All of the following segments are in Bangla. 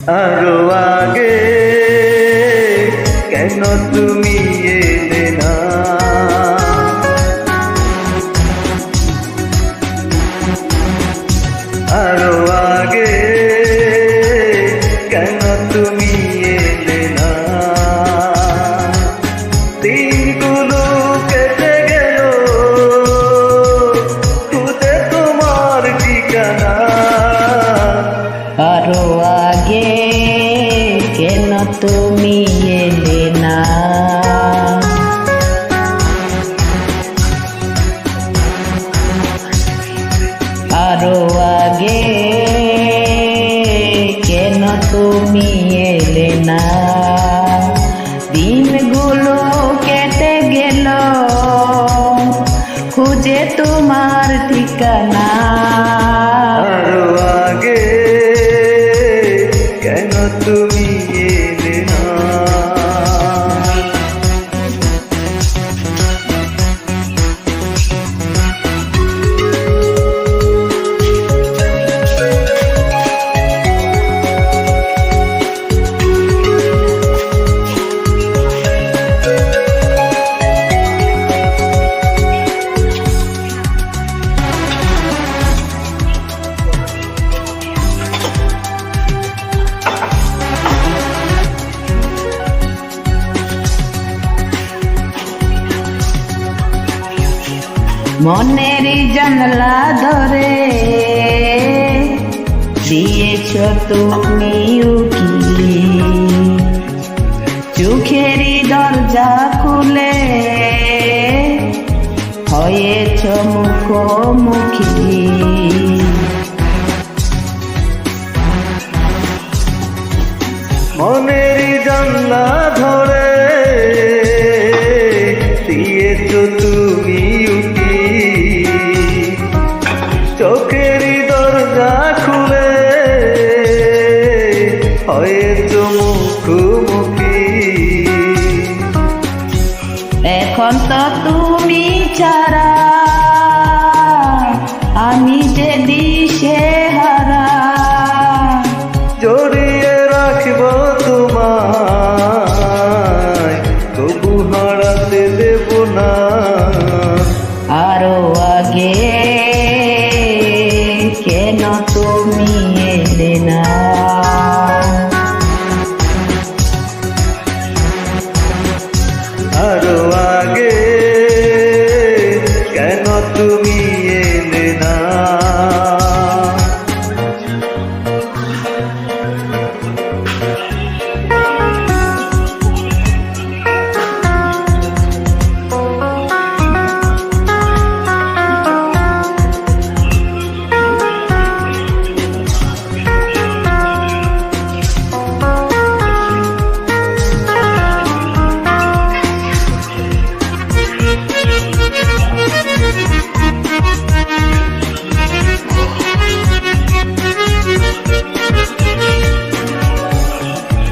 আরো আগে কেন তুমি এলে না? আরো আগে কেন তুমি এলে না? দিনগুলো কেটে গেল খুঁজে তোমার ঠিকানা। আরো আগে কেন তুমি এলে না? আরো আগে কেন তুমি এলে না? দিনগুলো কেটে গেল খুঁজে তোমার ঠিকানা। আরো আগে কেন তুমি এলে না? মনের জানলা ধরে দিয়েছ তুমি উকি, চোখেরই দরজা খুলে হয়েছ মুখোমুখি। মনের জানলা ধরে দিয়েছ তুমি উকি, চোখেরই দরজা খুলে হয়েছ মুখোমুখি। এখন তো তুমি ছাড়া আমি যে দিশেহারা, জড়িয়ে রাখব তোমায় তবু হারাতে দেব না। আরো আগে কেন তুমি এলে না? আরো আগে কেন তুমি এলে না?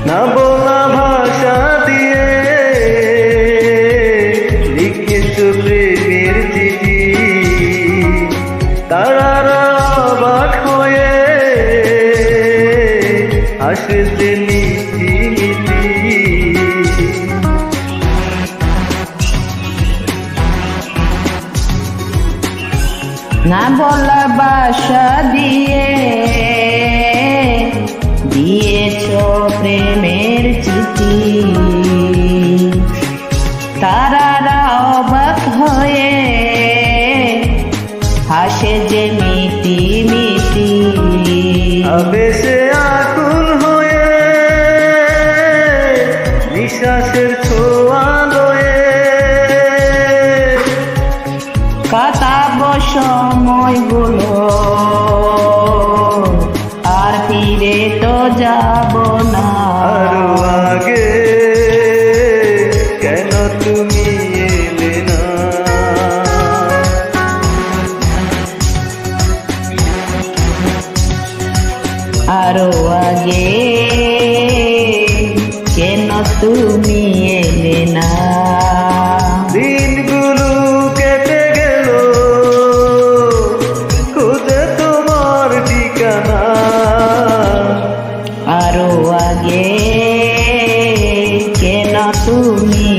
না বলা ভাষা দিয়ে লিখেছ প্রেমের চিঠি, তারারা অবাক হয়ে হাসছে মিঠি মিঠি। না বলা বাসা দিয়ে দিয়েছ প্রেমের চিঠি, তারারা অবাক হয়ে হাসে যে মিটি মিটি। আবেশে আকুল হয়ে নিঃশ্বাসের ছোঁয়া লয়ে কাটাব সময়গুলো আর ফিরে তো যাব না। আরো আগে কেন তুমি এলে না? আরো আগে কেন তুমি এলে না? দিনগুলো কেটে গেল খুঁজে তোমার ঠিকানা। আরো আগে কেন তুমি